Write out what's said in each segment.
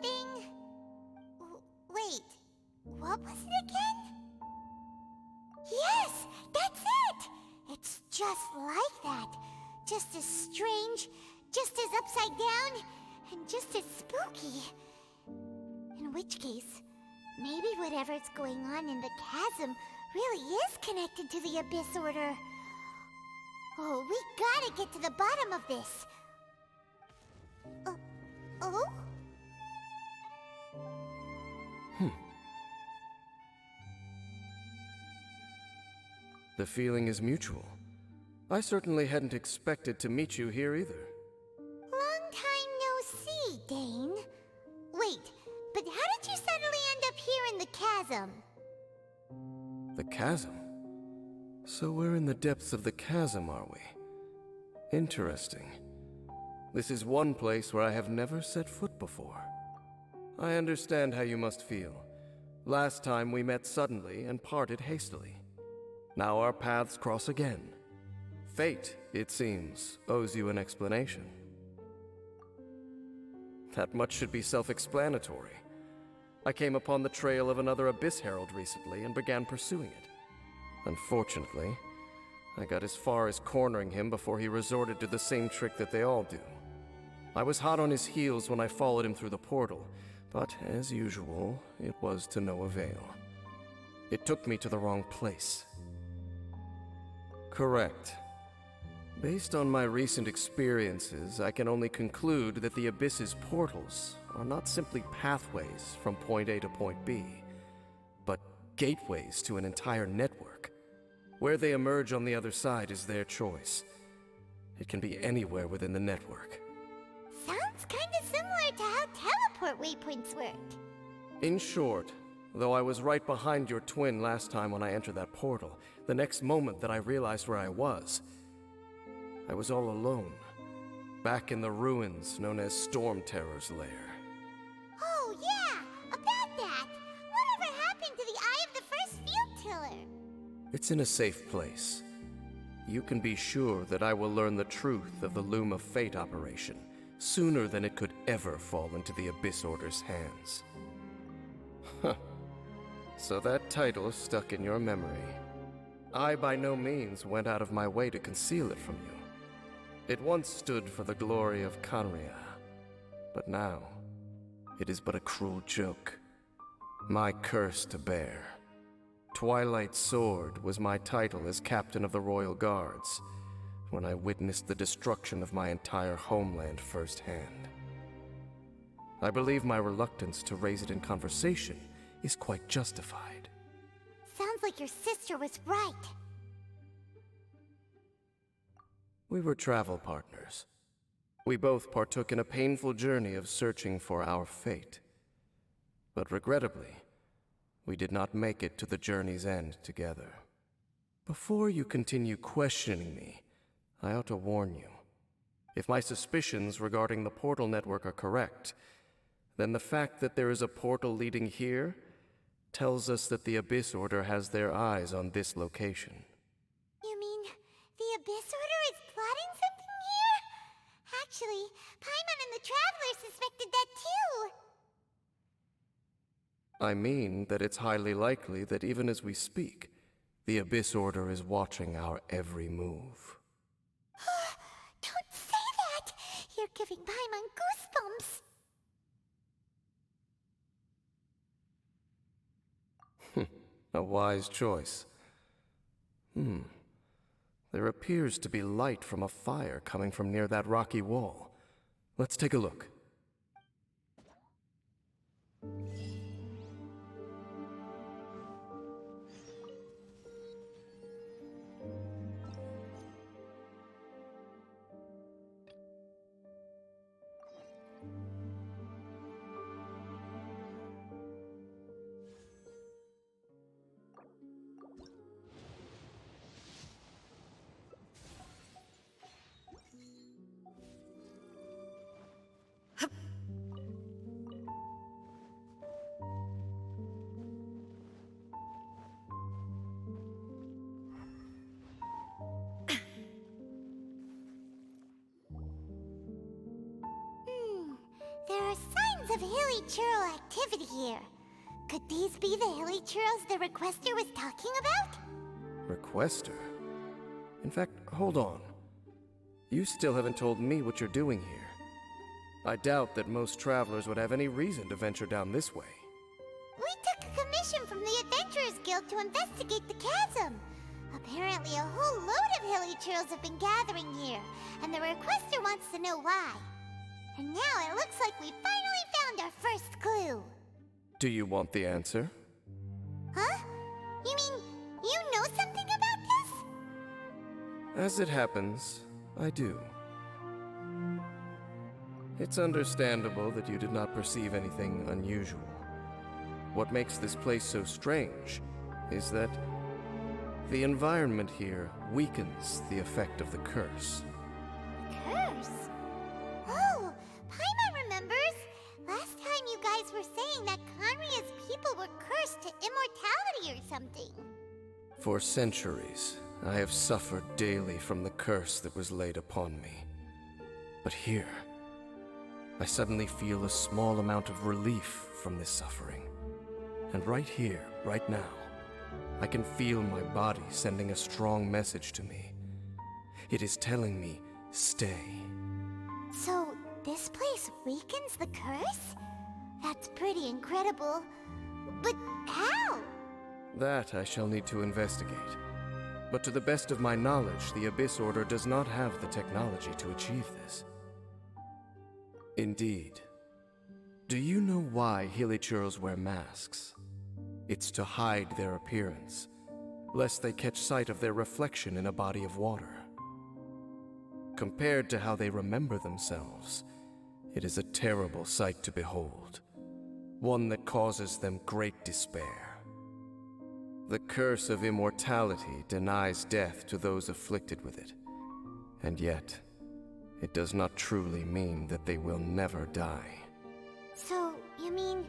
thing? Wait, what was it again? Yes, that's it! It's just like that. Just as strange, just as upside down, and just as spooky. In which case, maybe whatever's going on in the chasm really is connected to the Abyss Order. Oh, we gotta get to the bottom of this. Oh? The feeling is mutual. I certainly hadn't expected to meet you here either. Long time no see, Dane. Wait, but how did you suddenly end up here in the chasm? The chasm? So we're in the depths of the chasm, are we? Interesting. This is one place where I have never set foot before. I understand how you must feel. Last time we met suddenly and parted hastily. Now our paths cross again. Fate, it seems, owes you an explanation. That much should be self-explanatory. I came upon the trail of another Abyss Herald recently and began pursuing it. Unfortunately, I got as far as cornering him before he resorted to the same trick that they all do. I was hot on his heels when I followed him through the portal, but as usual, it was to no avail. It took me to the wrong place. Correct. Based on my recent experiences, I can only conclude that the Abyss's portals are not simply pathways from point A to point B, but gateways to an entire network. Where they emerge on the other side is their choice. It can be anywhere within the network. Sounds kinda similar to how teleport waypoints worked. In short, though I was right behind your twin last time when I entered that portal, the next moment that I realized where I was all alone, back in the ruins known as Storm Terror's lair. Oh yeah, about that! Whatever happened to the Eye of the First Field Tiller? It's in a safe place. You can be sure that I will learn the truth of the Loom of Fate operation sooner than it could ever fall into the Abyss Order's hands. Huh. So that title stuck in your memory. I by no means went out of my way to conceal it from you. It once stood for the glory of Kanria, but now it is but a cruel joke. My curse to bear. Twilight Sword was my title as captain of the Royal Guards when I witnessed the destruction of my entire homeland firsthand. I believe my reluctance to raise it in conversation is quite justified. Sounds like your sister was right. We were travel partners. We both partook in a painful journey of searching for our fate. But regrettably, we did not make it to the journey's end together. Before you continue questioning me, I ought to warn you. If my suspicions regarding the portal network are correct, then the fact that there is a portal leading here tells us that the Abyss Order has their eyes on this location. You mean the Abyss Order is plotting something here? Actually, Paimon and the Traveler suspected that too. I mean that it's highly likely that even as we speak, the Abyss Order is watching our every move. Don't say that! You're giving Paimon goosebumps. A wise choice. There appears to be light from a fire coming from near that rocky wall. Let's take a look. signs of hilly-churl activity here. Could these be the hilly-churls the Requester was talking about? Requester? In fact, hold on. You still haven't told me what you're doing here. I doubt that most travelers would have any reason to venture down this way. We took a commission from the Adventurers Guild to investigate the chasm. Apparently a whole load of hilly-churls have been gathering here, and the Requester wants to know why. And now it looks like we finally found our first clue. Do you want the answer? Huh? You mean, you know something about this? As it happens, I do. It's understandable that you did not perceive anything unusual. What makes this place so strange is that the environment here weakens the effect of the curse. Curse? Oh, Paimon remembers! Last time you guys were saying that Conria's people were cursed to immortality or something. For centuries, I have suffered daily from the curse that was laid upon me. But here, I suddenly feel a small amount of relief from this suffering. And right here, right now, I can feel my body sending a strong message to me. It is telling me, stay. So, this place weakens the curse? That's pretty incredible. But how? That I shall need to investigate. But to the best of my knowledge, the Abyss Order does not have the technology to achieve this. Indeed. Do you know why Hilly-churls wear masks? It's to hide their appearance, lest they catch sight of their reflection in a body of water. Compared to how they remember themselves, it is a terrible sight to behold, one that causes them great despair. The curse of immortality denies death to those afflicted with it, and yet, it does not truly mean that they will never die. So, you mean,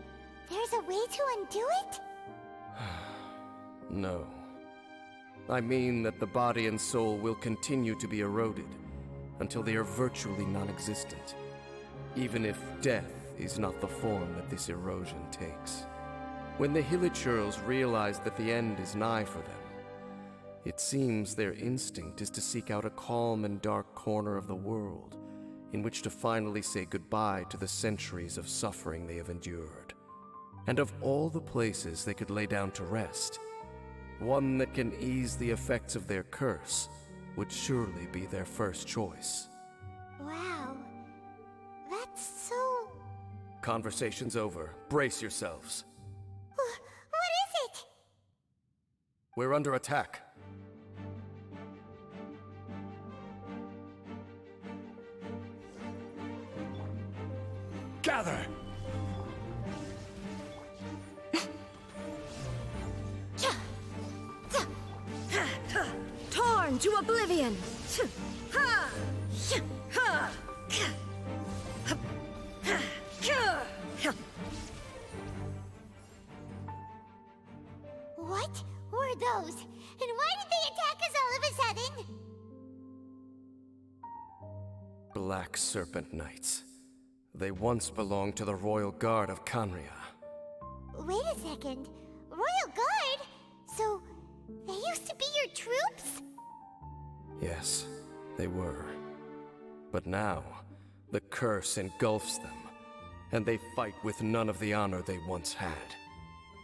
there's a way to undo it? No. I mean that the body and soul will continue to be eroded until they are virtually non-existent, even if death is not the form that this erosion takes. When the Hilly-churls realize that the end is nigh for them, it seems their instinct is to seek out a calm and dark corner of the world in which to finally say goodbye to the centuries of suffering they have endured. And of all the places they could lay down to rest, one that can ease the effects of their curse would surely be their first choice. Wow. That's so... Conversation's over. Brace yourselves. What is it? We're under attack. Gather! Torn to oblivion! What were those? And why did they attack us all of a sudden? Black Serpent Knights. They once belonged to the Royal Guard of Conria. Wait a second. Royal Guard? So, they used to be your troops? Yes, they were. But now, the curse engulfs them, and they fight with none of the honor they once had.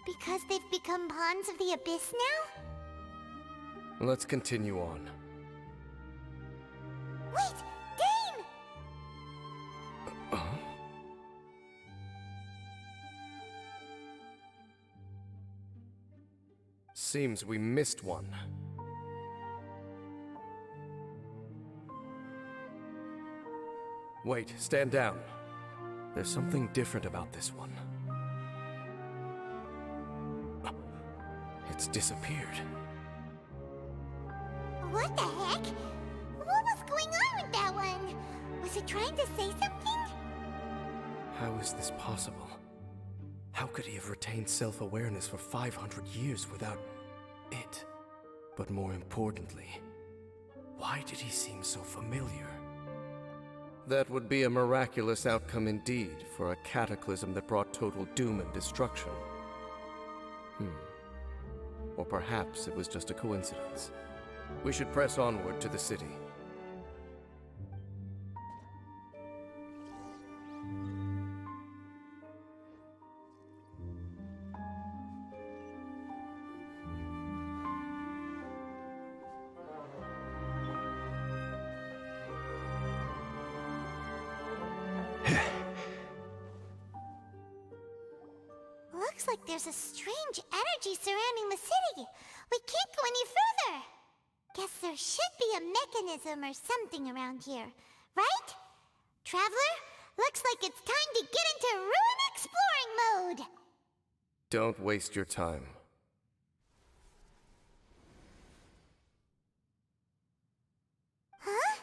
Because they've become pawns of the Abyss now? Let's continue on. Wait! Dane! Seems we missed one. Wait, stand down. There's something different about this one. It's disappeared. What the heck? What was going on with that one? Was it trying to say something? How is this possible? How could he have retained self-awareness for 500 years without it? But more importantly, why did he seem so familiar? That would be a miraculous outcome indeed for a cataclysm that brought total doom and destruction. Or perhaps it was just a coincidence. We should press onward to the city. Looks like there's a strange energy surrounding the city. We can't go any further. Guess there should be a mechanism or something around here, right? Traveler, looks like it's time to get into ruin exploring mode. Don't waste your time. Huh?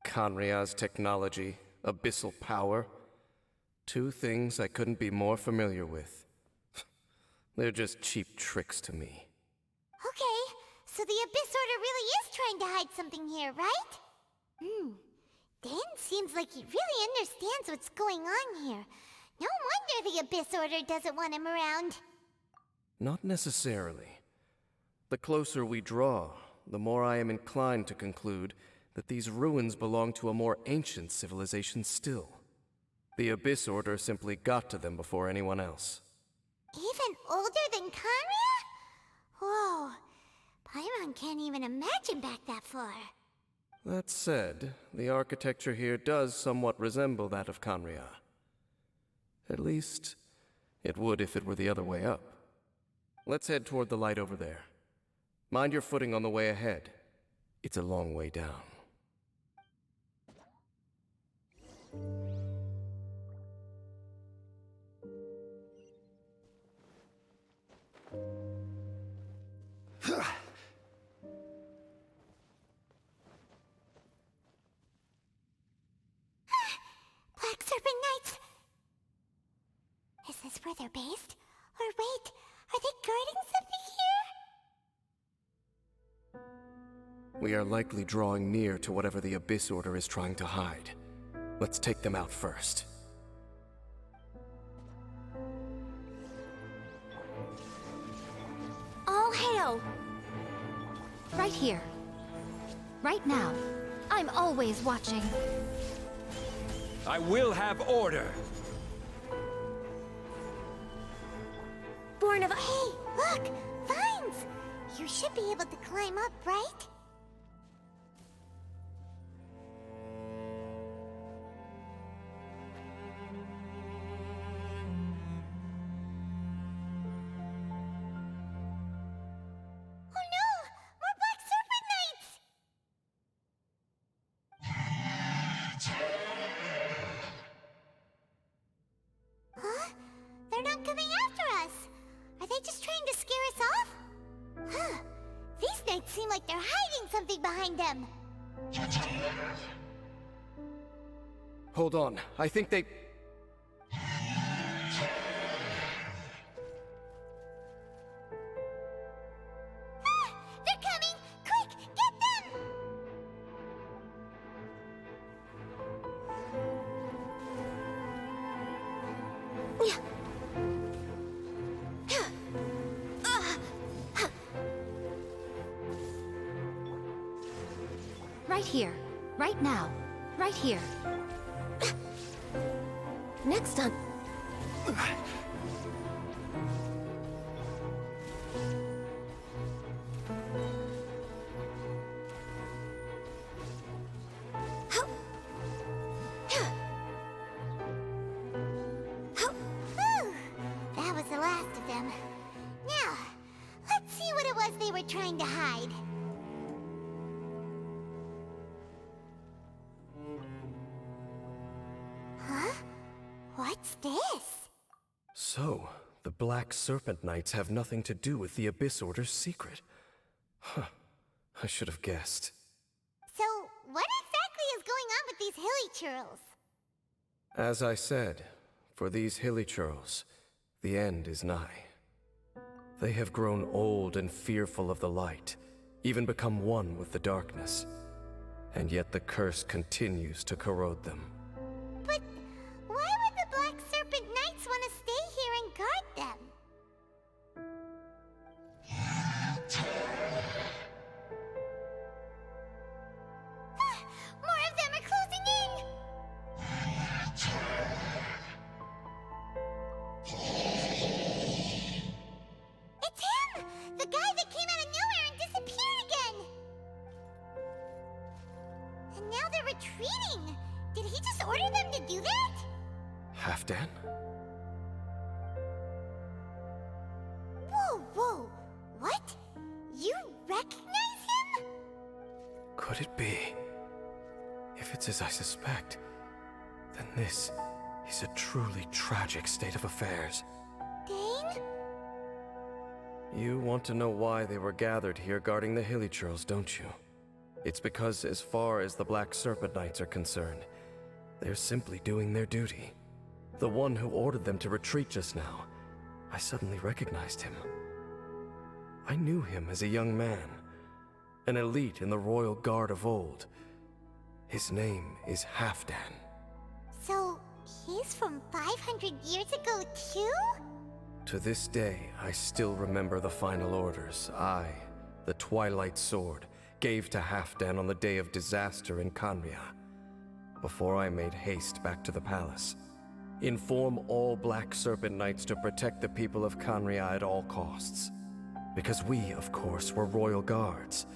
Kanria's technology, abyssal power. Two things I couldn't be more familiar with. They're just cheap tricks to me. Okay, so the Abyss Order really is trying to hide something here, right? Dan seems like he really understands what's going on here. No wonder the Abyss Order doesn't want him around. Not necessarily. The closer we draw, the more I am inclined to conclude that these ruins belong to a more ancient civilization still. The Abyss Order simply got to them before anyone else. Even older than Kanria? Whoa, Paimon can't even imagine back that far. That said, the architecture here does somewhat resemble that of Kanria. At least, it would if it were the other way up. Let's head toward the light over there. Mind your footing on the way ahead. It's a long way down. Black Serpent Knights! Is this where they're based? Or wait, are they guarding something here? We are likely drawing near to whatever the Abyss Order is trying to hide. Let's take them out first. All hail! Right here. Right now. I'm always watching. I will have order. Born of... Hey, look! Vines! You should be able to climb up, right? Oh no! More Black Serpent Knights! Huh? They're not coming after us! Are they just trying to scare us off? Huh. These knights seem like they're hiding something behind them. Hold on, I think they... Ah! They're coming! Quick, get them! Right here. Right now. Right here. Next on. Whew. That was the last of them. Now, let's see what it was they were trying to hide. Huh? What's this? So, the Black Serpent Knights have nothing to do with the Abyss Order's secret. Huh. I should have guessed. So, what exactly is going on with these hilly churls? As I said, for these hilly churls, the end is nigh. They have grown old and fearful of the light, even become one with the darkness. and yet the curse continues to corrode them. But why would the Black Serpent Knights want to stay here and guard them? More of them are closing in! It's him! The guy that came out of nowhere and disappeared again! And now they're retreating! Did he just order them to do that? Halfdan? Whoa, whoa! What? You recognize him? Could it be? If it's as I suspect, then this is a truly tragic state of affairs. Dane? You want to know why they were gathered here guarding the Hilichurls, don't you? It's because as far as the Black Serpent Knights are concerned, they're simply doing their duty. The one who ordered them to retreat just now, I suddenly recognized him. I knew him as a young man, an elite in the royal guard of old. His name is Halfdan. So, he's from 500 years ago too? To this day, I still remember the final orders I, the Twilight Sword, gave to Halfdan on the day of disaster in Khaenri'ah, before I made haste back to the palace. Inform all Black Serpent Knights to protect the people of Khaenri'ah at all costs. Because we, of course, were royal guards.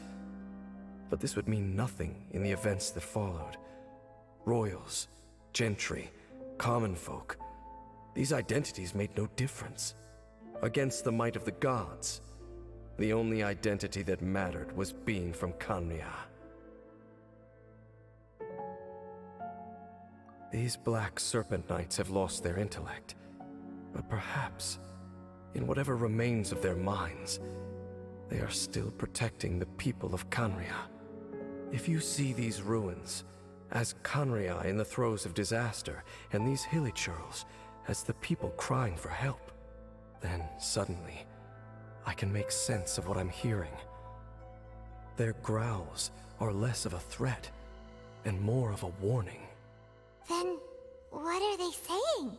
But this would mean nothing in the events that followed. Royals, gentry, common folk, these identities made no difference. Against the might of the gods, the only identity that mattered was being from Khaenri'ah. These Black Serpent Knights have lost their intellect, but perhaps, in whatever remains of their minds, they are still protecting the people of Khaenri'ah. If you see these ruins as Khaenri'ah in the throes of disaster, and these Hilichurls as the people crying for help, then suddenly I can make sense of what I'm hearing. Their growls are less of a threat and more of a warning. Then, what are they saying?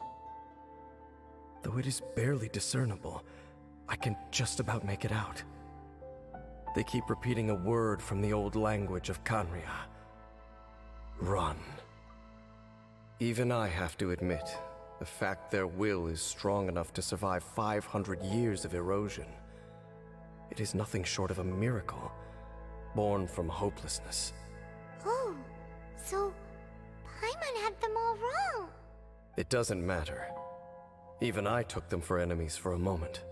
Though it is barely discernible, I can just about make it out. They keep repeating a word from the old language of Khaenri'ah. Run. Even I have to admit, the fact their will is strong enough to survive 500 years of erosion. It is nothing short of a miracle, born from hopelessness. Oh, so Paimon had them all wrong. It doesn't matter. Even I took them for enemies for a moment.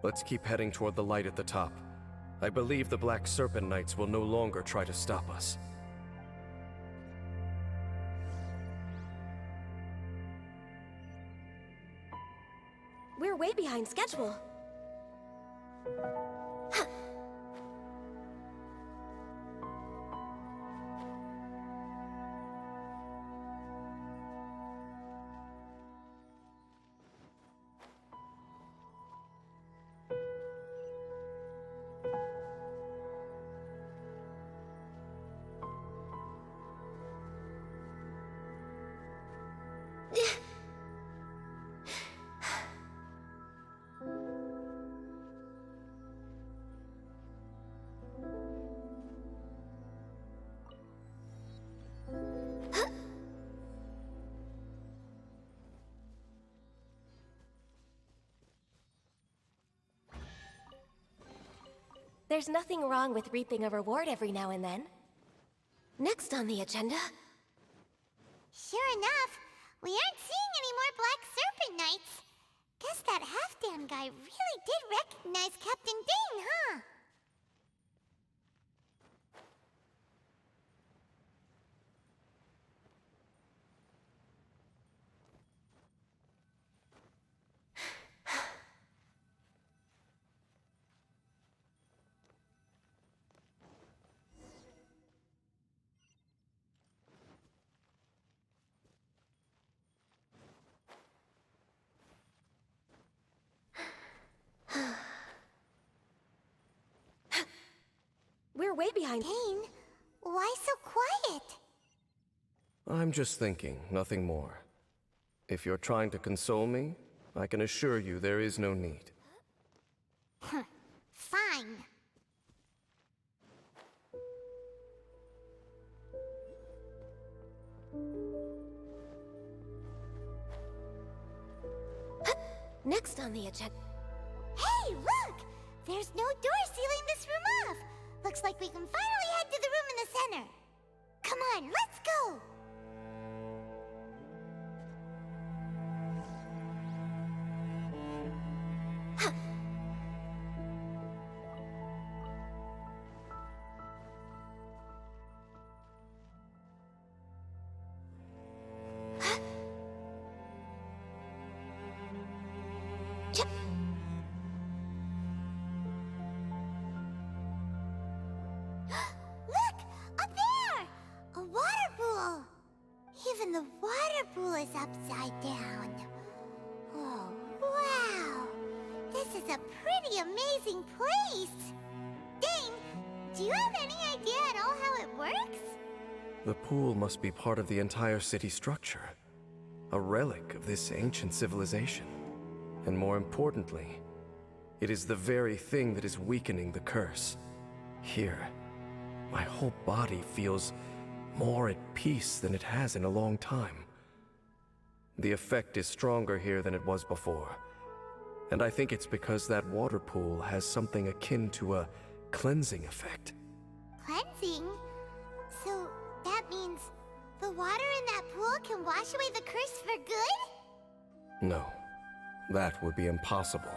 Let's keep heading toward the light at the top. I believe the Black Serpent Knights will no longer try to stop us. We're way behind schedule. There's nothing wrong with reaping a reward every now and then. Next on the agenda... Sure enough, we aren't seeing any more Black Serpent Knights. Guess that Halfdan guy really did recognize Captain Dane, huh? We're way behind. Dane, why Why so quiet? I'm just thinking, nothing more. If you're trying to console me, I can assure you there is no need. Fine. Next on the agenda. Hey, look! There's no door sealing this room off. Looks like we can finally head to the room in the center. Come on, let's go! Look! Up there! A water pool! Even the water pool is upside down. Oh, wow! This is a pretty amazing place! Dane, do you have any idea at all how it works? The pool must be part of the entire city structure. A relic of this ancient civilization. And more importantly, it is the very thing that is weakening the curse. Here, my whole body feels more at peace than it has in a long time. The effect is stronger here than it was before. And I think it's because that water pool has something akin to a cleansing effect. Cleansing? So that means the water in that pool can wash away the curse for good? No, that would be impossible.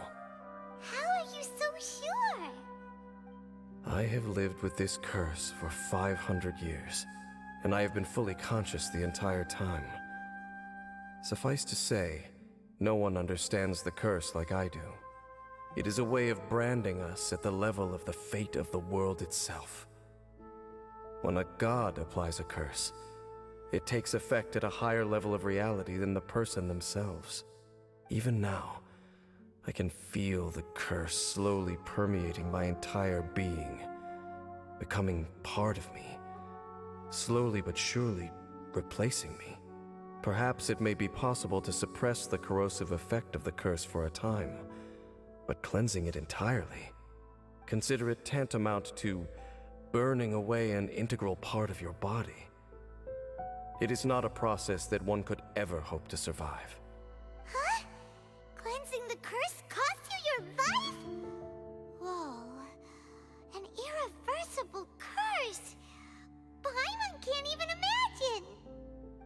How are you so sure? I have lived with this curse for 500 years, and I have been fully conscious the entire time. Suffice to say, no one understands the curse like I do. It is a way of branding us at the level of the fate of the world itself. When a god applies a curse, it takes effect at a higher level of reality than the person themselves. Even now, I can feel the curse slowly permeating my entire being, becoming part of me, slowly but surely replacing me. Perhaps it may be possible to suppress the corrosive effect of the curse for a time, but cleansing it entirely, consider it tantamount to burning away an integral part of your body. It is not a process that one could ever hope to survive. Huh? Cleansing the curse cost you your life? Whoa. An irreversible curse. Paimon can't even imagine.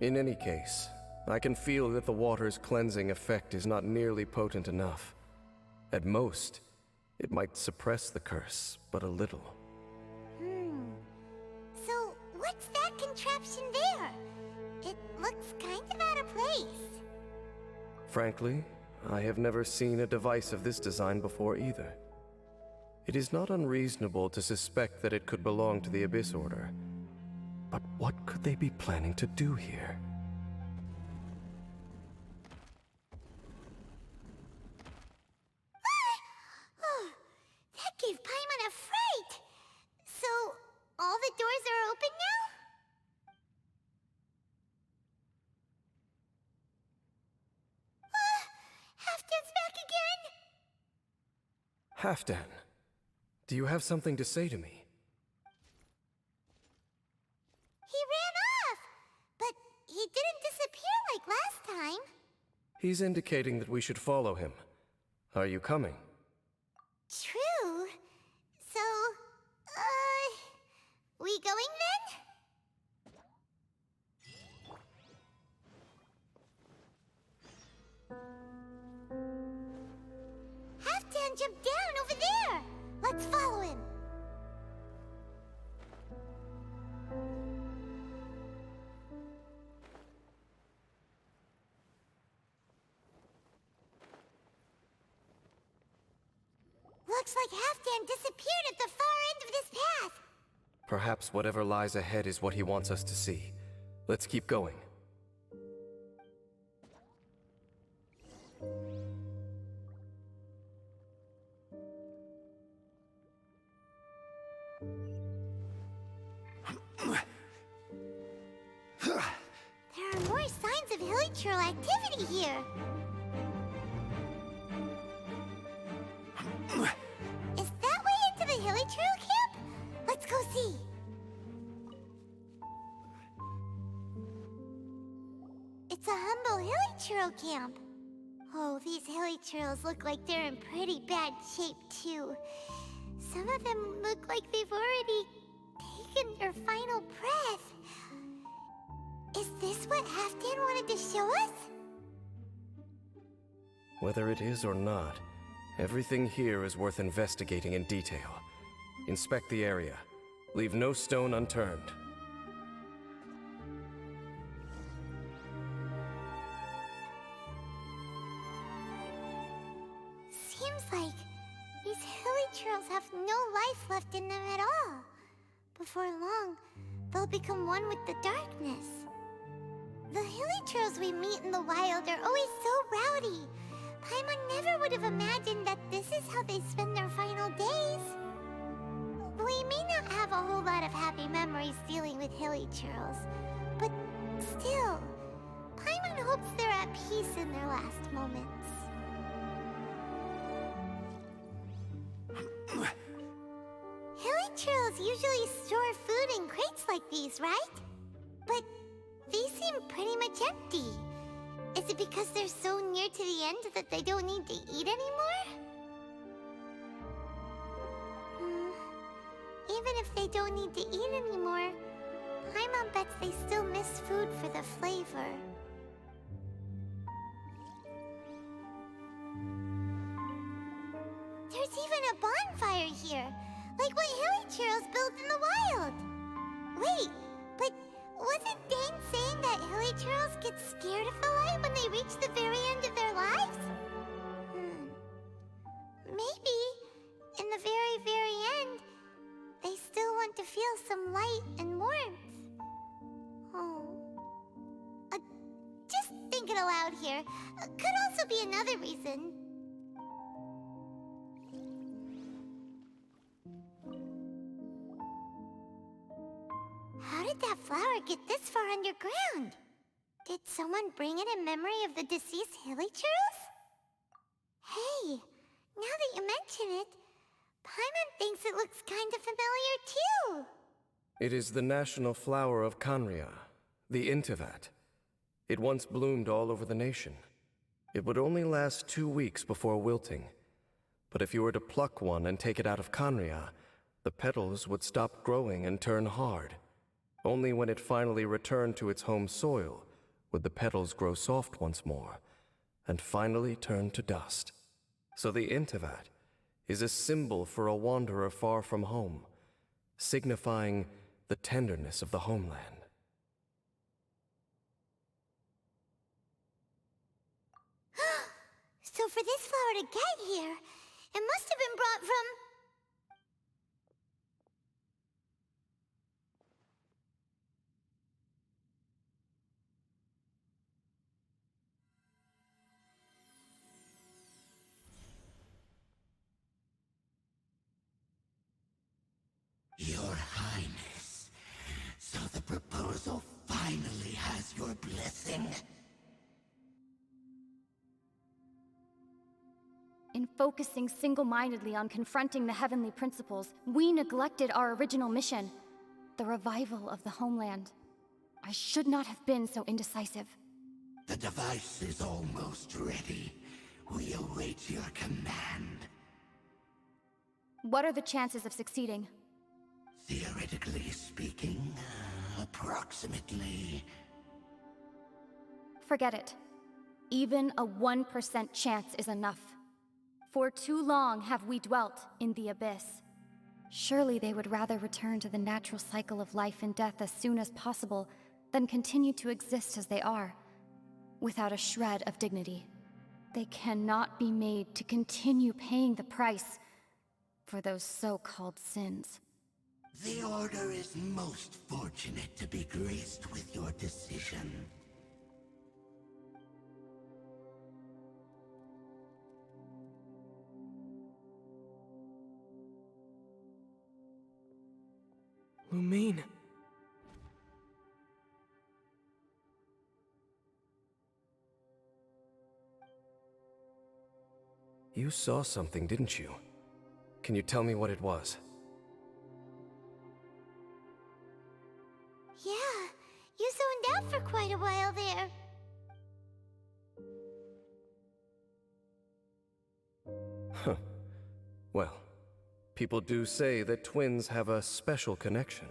In any case, I can feel that the water's cleansing effect is not nearly potent enough. At most, it might suppress the curse, but a little. So, what's that contraption there? It looks kind of out of place. Frankly, I have never seen a device of this design before either. It is not unreasonable to suspect that it could belong to the Abyss Order. But what could they be planning to do here? Oh, that gave Paimon a fright. So, all the doors are open now? Halfdan's back again? Halfdan, do you have something to say to me? He ran off, but he didn't disappear like last time. He's indicating that we should follow him. Are you coming? True. So, we going then? Halfdan jumped down over there. Let's follow him. Looks like Halfdan disappeared at the far end of this path. Perhaps whatever lies ahead is what he wants us to see. Let's keep going. supernatural activity here. Is that way into the Hilichurl camp? Let's go see. It's a humble Hilichurl camp. Oh, these Hilichurls look like they're in pretty bad shape, too. Some of them look like they've already taken their final breath. Is this what Halfdan wanted to show us? Whether it is or not, everything here is worth investigating in detail. Inspect the area. Leave no stone unturned. Seems like these Hilichurls have no life left in them at all. Before long, they'll become one with the darkness. The Hilichurls we meet in the wild are always so rowdy. Paimon never would have imagined that this is how they spend their final days. We may not have a whole lot of happy memories dealing with Hilichurls, but still, Paimon hopes they're at peace in their last moments. Hilichurls usually store food in crates like these, right? But these seem pretty much empty. Is it because they're so near to the end that they don't need to eat anymore? Even if they don't need to eat anymore, Paimon bets they still miss food for the flavor. There's even a bonfire here, like what Hilichurls built in the wild. Wait, but wasn't Dane saying that Hilichurls get scared of the light when they reach the very end of their lives? Maybe, in the very, very end, they still want to feel some light and warmth. Oh. Just thinking aloud here. Could also be another reason. How did that flower get this far underground? Did someone bring it in memory of the deceased Hilichurls? Hey, now that you mention it, Paimon thinks it looks kind of familiar too. It is the national flower of Khaenri'ah, the Intivat. It once bloomed all over the nation. It would only last 2 weeks before wilting. But if you were to pluck one and take it out of Khaenri'ah, the petals would stop growing and turn hard. Only when it finally returned to its home soil would the petals grow soft once more, and finally turn to dust. So the Intivat is a symbol for a wanderer far from home, signifying the tenderness of the homeland. So for this flower to get here, it must have been brought from... Your Highness, so the proposal finally has your blessing? In focusing single-mindedly on confronting the heavenly principles, we neglected our original mission, the revival of the homeland. I should not have been so indecisive. The device is almost ready. We await your command. What are the chances of succeeding? Theoretically speaking, approximately. Forget it. Even a 1% chance is enough. For too long have we dwelt in the abyss. Surely they would rather return to the natural cycle of life and death as soon as possible than continue to exist as they are, without a shred of dignity. They cannot be made to continue paying the price for those so-called sins. The Order is most fortunate to be graced with your decision. Lumine. You saw something, didn't you? Can you tell me what it was? Yeah, you zoned out for quite a while there. Huh. Well, people do say that twins have a special connection.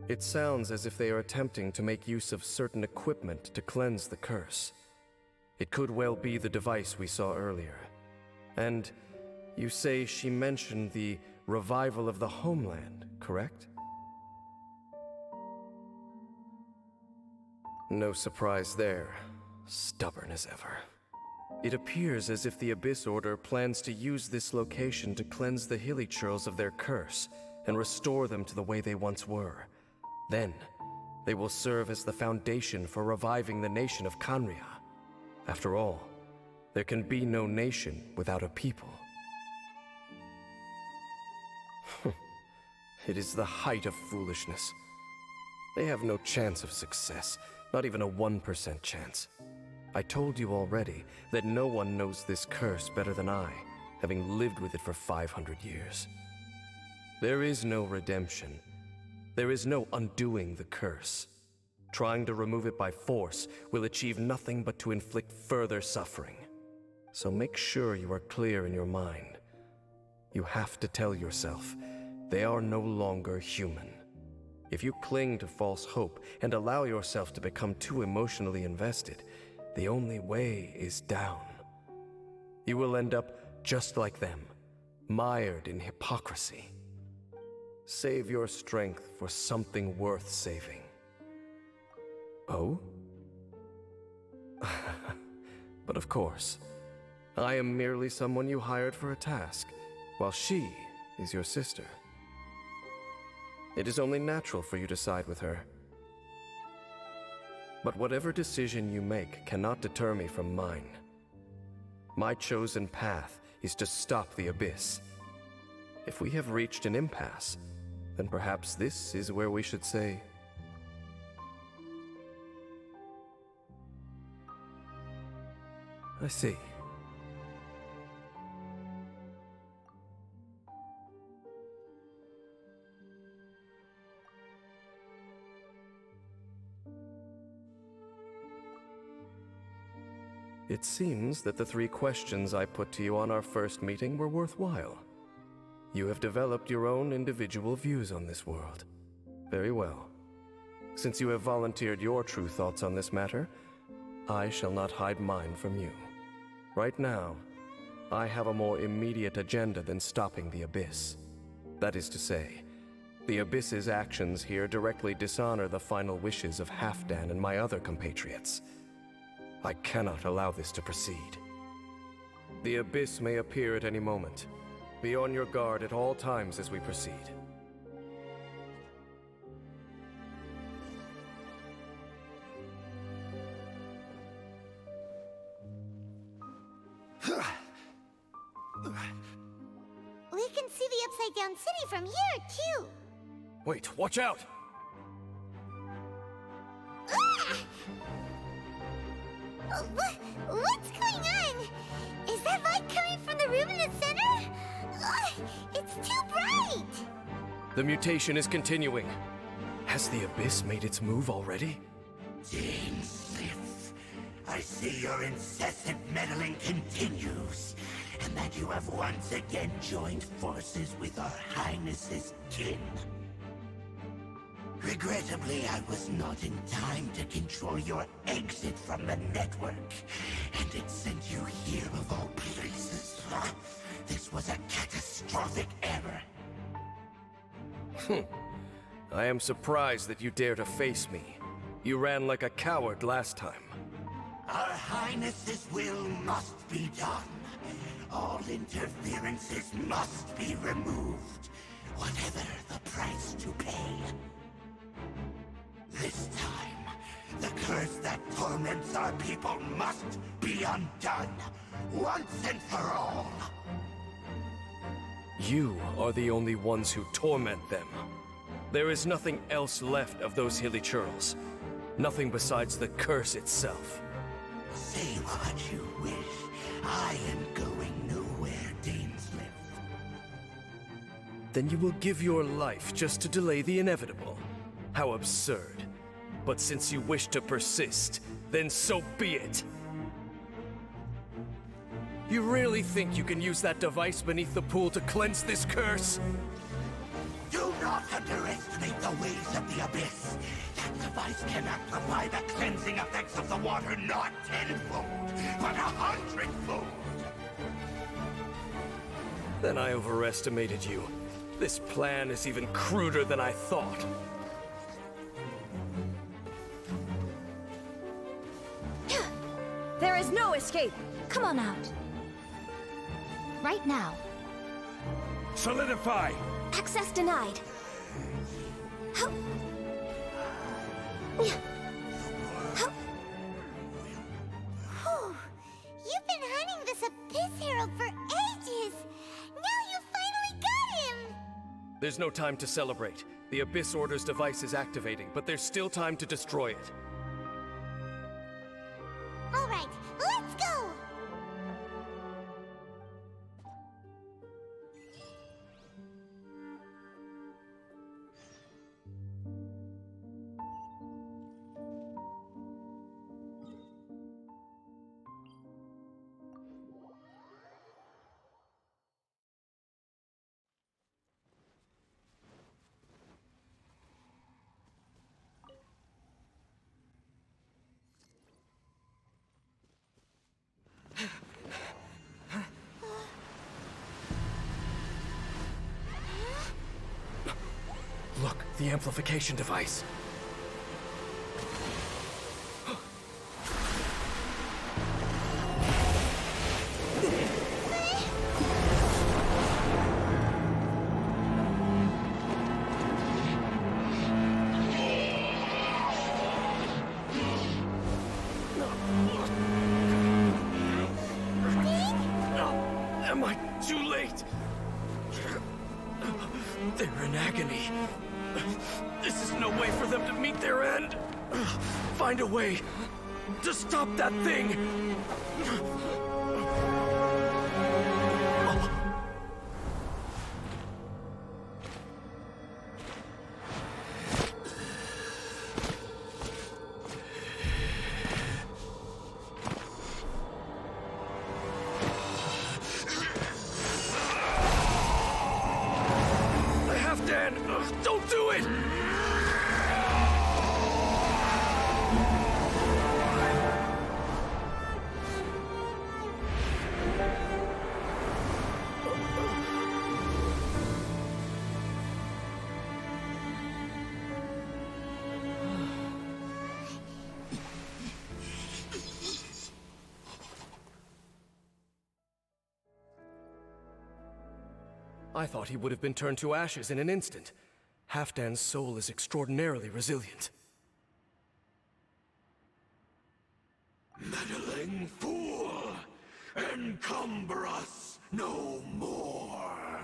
It sounds as if they are attempting to make use of certain equipment to cleanse the curse. It could well be the device we saw earlier. And you say she mentioned the revival of the homeland, correct? No surprise there. Stubborn as ever. It appears as if the Abyss Order plans to use this location to cleanse the Hilichurls of their curse and restore them to the way they once were. Then, they will serve as the foundation for reviving the nation of Khaenri'ah. After all, there can be no nation without a people. It is the height of foolishness. They have no chance of success, not even a 1% chance. I told you already that no one knows this curse better than I, having lived with it for 500 years. There is no redemption. There is no undoing the curse. Trying to remove it by force will achieve nothing but to inflict further suffering. So make sure you are clear in your mind. You have to tell yourself, they are no longer human. If you cling to false hope and allow yourself to become too emotionally invested, the only way is down. You will end up just like them, mired in hypocrisy. Save your strength for something worth saving. Oh? But of course, I am merely someone you hired for a task, while she is your sister. It is only natural for you to side with her. But whatever decision you make cannot deter me from mine. My chosen path is to stop the Abyss. If we have reached an impasse, then perhaps this is where we should say... I see. It seems that the 3 questions I put to you on our first meeting were worthwhile. You have developed your own individual views on this world. Very well. Since you have volunteered your true thoughts on this matter, I shall not hide mine from you. Right now, I have a more immediate agenda than stopping the Abyss. That is to say, the Abyss's actions here directly dishonor the final wishes of Halfdan and my other compatriots. I cannot allow this to proceed. The Abyss may appear at any moment. Be on your guard at all times as we proceed. We can see the Upside Down City from here, too. Wait, watch out! Ah! What's going on? Is that light coming from the room in the center? It's too bright! The mutation is continuing. Has the Abyss made its move already? Dean Sif, I see your incessant meddling continues, and that you have once again joined forces with our Highness's kin. Regrettably, I was not in time to control your exit from the network, and it sent you here of all places. This was a catastrophic error. I am surprised that you dare to face me. You ran like a coward last time. Our Highness's will must be done. All interferences must be removed, whatever the price to pay. This time, the curse that torments our people must be undone, once and for all. You are the only ones who torment them. There is nothing else left of those Hilichurls. Nothing besides the curse itself. Say what you wish. I am going nowhere. then you will give your life just to delay the inevitable. How absurd. But since you wish to persist, then so be it. You really think you can use that device beneath the pool to cleanse this curse? Do not underestimate the ways of the Abyss. That device can amplify the cleansing effects of the water not tenfold, but 100-fold. Then I overestimated you. This plan is even cruder than I thought. There is no escape! Come on out. Right now. Solidify! Access denied. How? Whew. You've been hunting this Abyss Herald for ages! Now you finally got him! There's no time to celebrate. The Abyss Order's device is activating, but there's still time to destroy it. Alright, let's go! Look, the amplification device. Am I too late? They're in agony. This is no way for them to meet their end. Find a way to stop that thing. Halfdan, don't do it! I thought he would have been turned to ashes in an instant. Halfdan's soul is extraordinarily resilient. Meddling fool! Encumber us no more!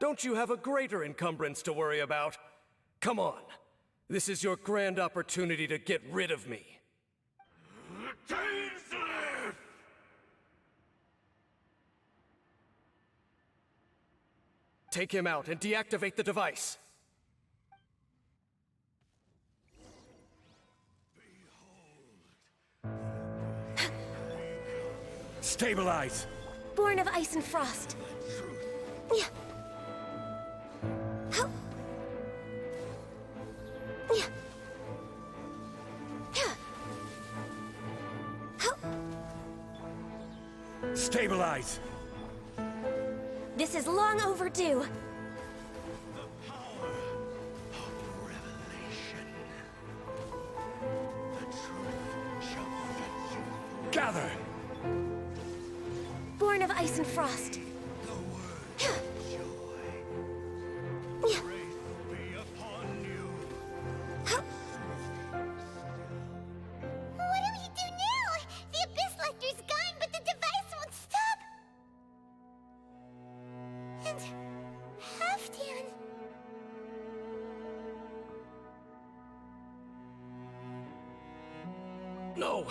Don't you have a greater encumbrance to worry about? Come on. This is your grand opportunity to get rid of me. Dainsleif! Take him out and deactivate the device. Stabilize! Born of ice and frost. Yeah. How? Yeah. Yeah. How? Stabilize! This is long overdue. The power of revelation. The truth shall set you free. Gather! Born of ice and frost. The word of joy. Yeah. Grace be upon you. How? What do we do now? The Abyss Lecter's gone, but the device won't stop! And Halfdan... No!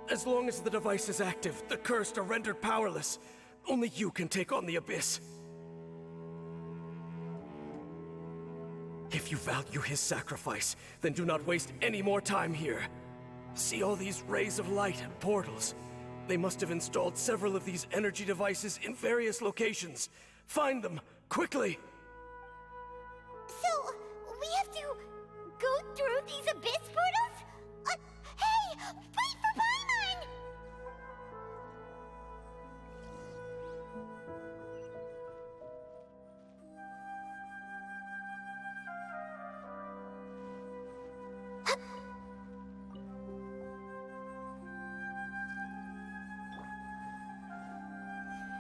As long as the device is active, the cursed are rendered powerless. Only you can take on the Abyss. If you value his sacrifice, then do not waste any more time here. See all these rays of light and portals? They must have installed several of these energy devices in various locations. Find them, quickly! So, we have to go through these abyss portals? Hey! Wait for Paimon!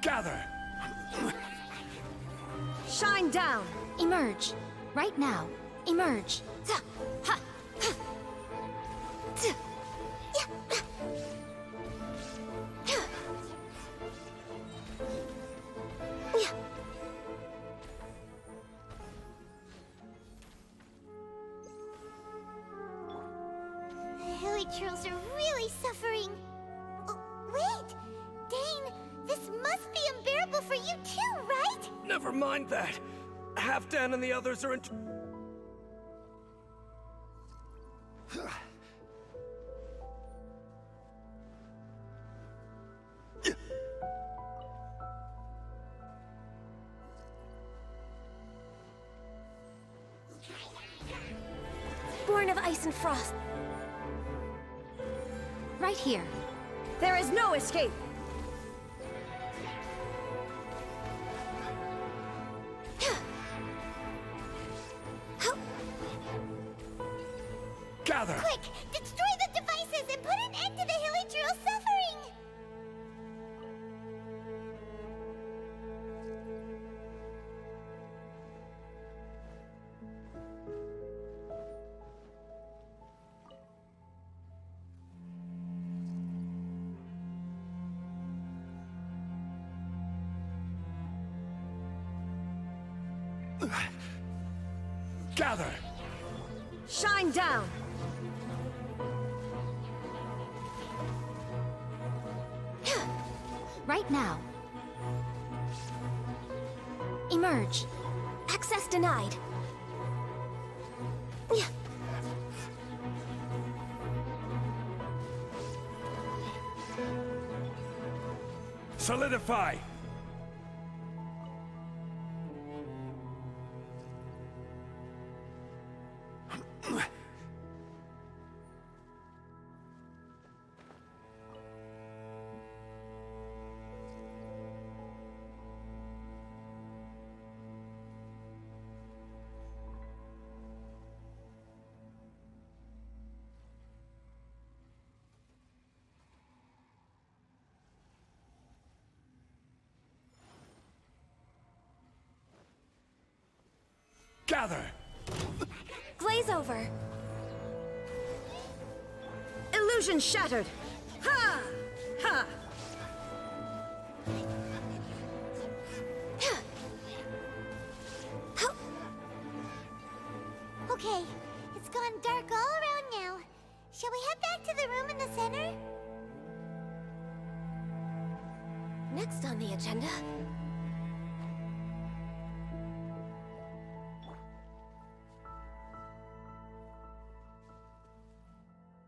Gather! Shine down! Emerge! Right now! Emerge! Ha! Ha! The Hilichurls are really suffering. Oh, wait! Dane, this must be unbearable for you too, right? Never mind that. Halfdan and the others are in... Born of ice and frost. Right here. There is no escape! Gather! Quick, destroy the devices and put an end to the Hilichurl suffering! Gather! Shine down! Right now. Emerge. Access denied. Solidify! Gather! Glaze over. Illusion shattered. Ha! Ha! Okay, it's gone dark all around now. Shall we head back to the room in the center? Next on the agenda.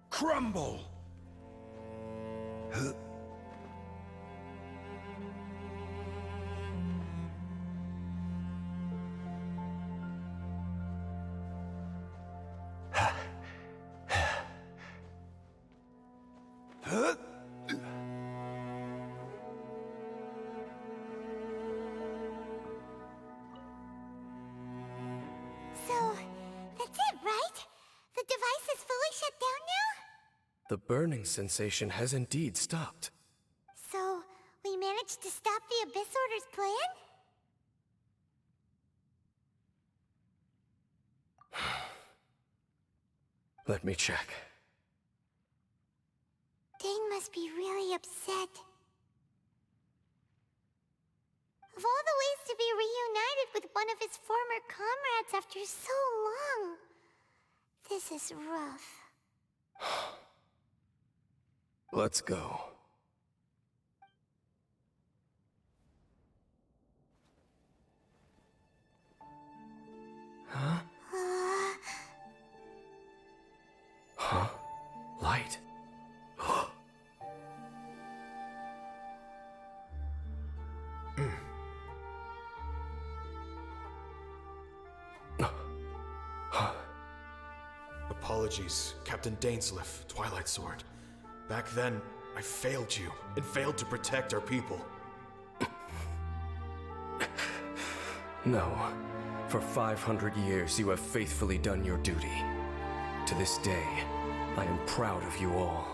Crumble! So, that's it, right? The device is fully shut down now? The burning sensation has indeed stopped. So, we managed to stop the Abyss Order's plan? Let me check. Dane must be really upset. Of all the ways to be reunited with one of his former comrades after so long, this is rough. Let's go. Huh? Apologies, Captain Dainsleif, Twilight Sword. Back then, I failed you, and failed to protect our people. No. For 500 years, you have faithfully done your duty. To this day, I am proud of you all.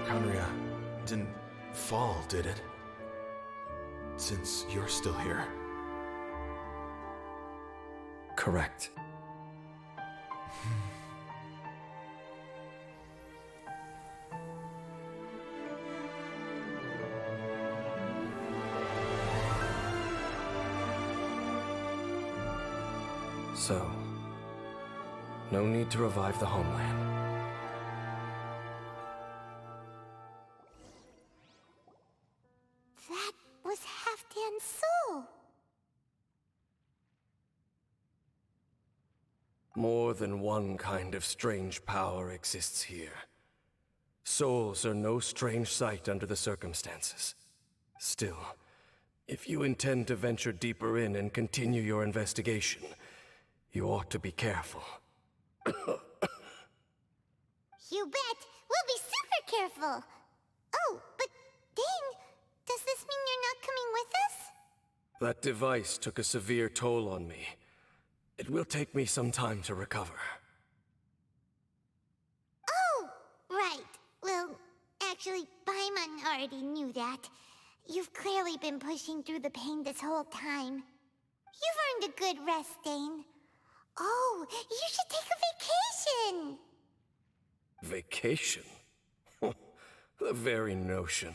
Conria didn't fall, did it? Since you're still here. Correct. So, no need to revive the homeland. That was Halfdan's soul. More than one kind of strange power exists here. Souls are no strange sight under the circumstances. Still, if you intend to venture deeper in and continue your investigation, you ought to be careful. You bet! We'll be super careful! Oh, but Dane, does this mean you're not coming with us? That device took a severe toll on me. It will take me some time to recover. Oh, right. Well, actually, Paimon already knew that. You've clearly been pushing through the pain this whole time. You've earned a good rest, Dane. Oh, you should take a vacation! Vacation? The very notion.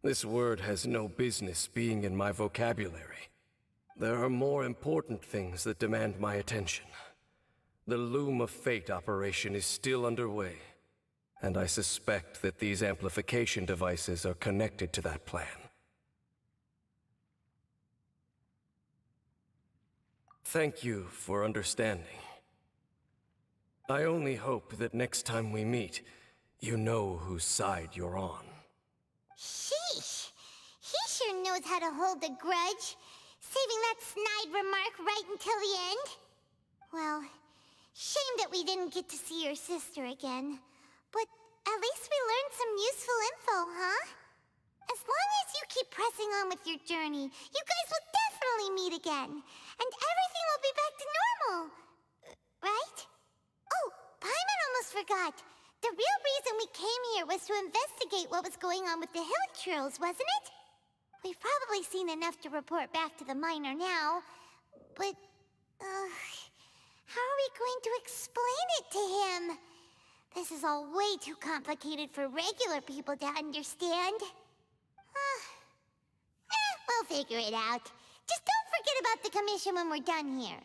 This word has no business being in my vocabulary. There are more important things that demand my attention. The Loom of Fate operation is still underway, and I suspect that these amplification devices are connected to that plan. Thank you for understanding. I only hope that next time we meet, you know whose side you're on. Sheesh! He sure knows how to hold a grudge, saving that snide remark right until the end. Well, shame that we didn't get to see your sister again. But at least we learned some useful info, huh? As long as you keep pressing on with your journey, you guys will definitely meet again. And everything will be back to normal. Right? Oh, Paimon almost forgot. The real reason we came here was to investigate what was going on with the hill trolls, wasn't it? We've probably seen enough to report back to the miner now. But, how are we going to explain it to him? This is all way too complicated for regular people to understand. We'll figure it out. Just don't forget about the commission when we're done here.